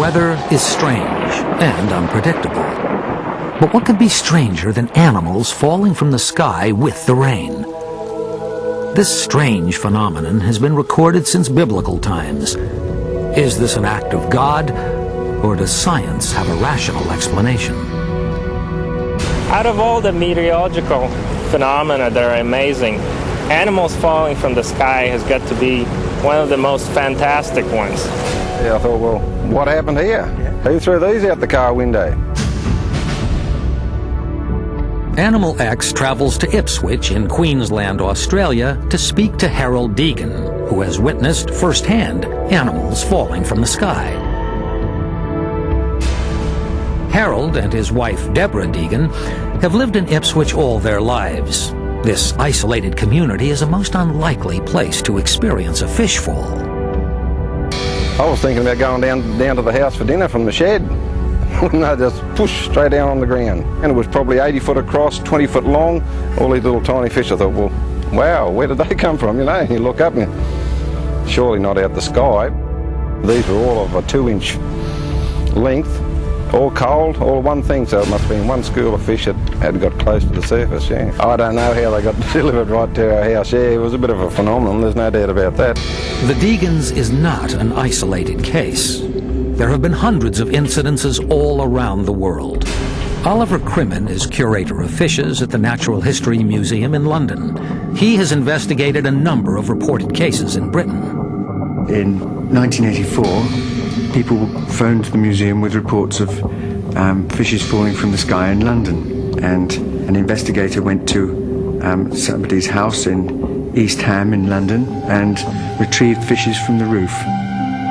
Weather is strange and unpredictable. But what could be stranger than animals falling from the sky with the rain? This strange phenomenon has been recorded since biblical times. Is this an act of God, or does science have a rational explanation? Out of all the meteorological phenomena that are amazing, animals falling from the sky has got to be one of the most fantastic ones. Yeah, I thought, well, what happened here? Who threw these out the car window? Animal X travels to Ipswich in Queensland, Australia to speak to Harold Deegan, who has witnessed firsthand animals falling from the sky. Harold and his wife Deborah Deegan have lived in Ipswich all their lives. This isolated community is a most unlikely place to experience a fish fall. I was thinking about going down to the house for dinner from the shed. No, just push straight down on the ground. And it was probably 80 foot across, 20 foot long, all these little tiny fish. I thought, well, wow, where did they come from? You know, you look up and surely not out the sky. These were all of a 2-inch length, all cold, all one thing, so it must have been one school of fish that had got close to the surface, yeah. I don't know how they got delivered right to our house. Yeah, it was a bit of a phenomenon, there's no doubt about that. The Deegans is not an isolated case. There have been hundreds of incidences all around the world. Oliver Crimmen is curator of fishes at the Natural History Museum in London. He has investigated a number of reported cases in Britain. In 1984, people phoned the museum with reports of fishes falling from the sky in London, and an investigator went to somebody's house in East Ham in London and retrieved fishes from the roof.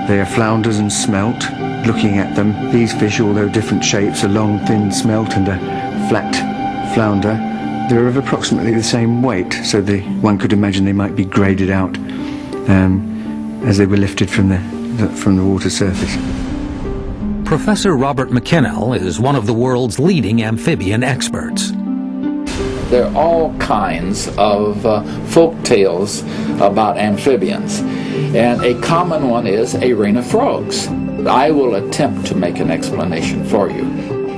They are flounders and smelt. Looking at them, these fish, although different shapes, a long, thin smelt and a flat flounder, they're of approximately the same weight, so one could imagine they might be graded out as they were lifted from the water surface. Professor Robert McKinnell is one of the world's leading amphibian experts. There are all kinds of folk tales about amphibians, and a common one is a rain of frogs. I will attempt to make an explanation for you.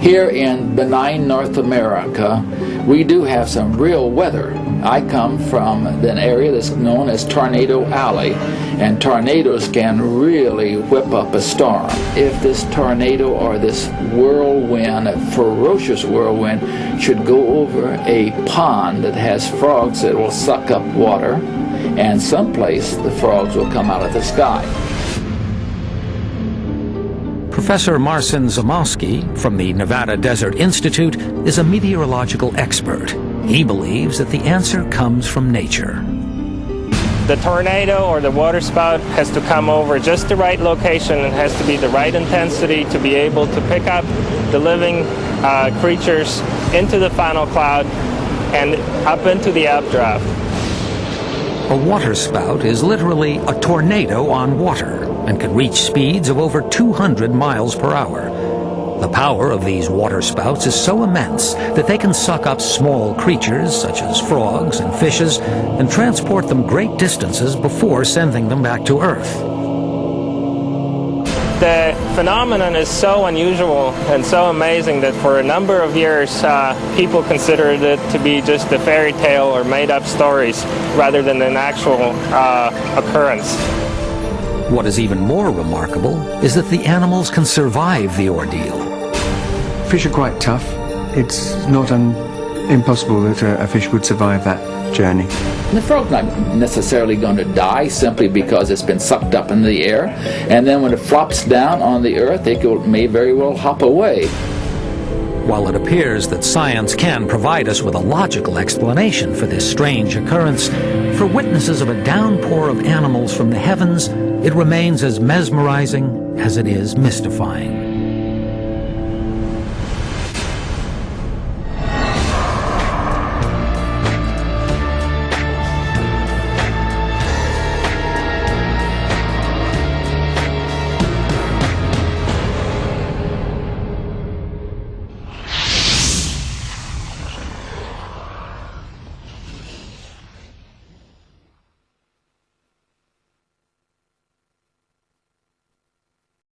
Here in benign North America, we do have some real weather. I come from an area that's known as Tornado Alley, and tornadoes can really whip up a storm. If this tornado or this whirlwind, a ferocious whirlwind, should go over a pond that has frogs that will suck up water, and someplace the frogs will come out of the sky. Professor Marcin Zamoski from the Nevada Desert Institute is a meteorological expert. He believes that the answer comes from nature. The tornado or the waterspout has to come over just the right location and has to be the right intensity to be able to pick up the living creatures into the funnel cloud and up into the updraft. A waterspout is literally a tornado on water and can reach speeds of over 200 miles per hour. The power of these waterspouts is so immense that they can suck up small creatures such as frogs and fishes and transport them great distances before sending them back to Earth. The phenomenon is so unusual and so amazing that for a number of years people considered it to be just a fairy tale or made-up stories rather than an actual occurrence. What is even more remarkable is that the animals can survive the ordeal. Fish are quite tough. It's not impossible that a fish would survive that journey. The frog's not necessarily going to die simply because it's been sucked up in the air, and then when it flops down on the earth, it may very well hop away. While it appears that science can provide us with a logical explanation for this strange occurrence, for witnesses of a downpour of animals from the heavens, it remains as mesmerizing as it is mystifying.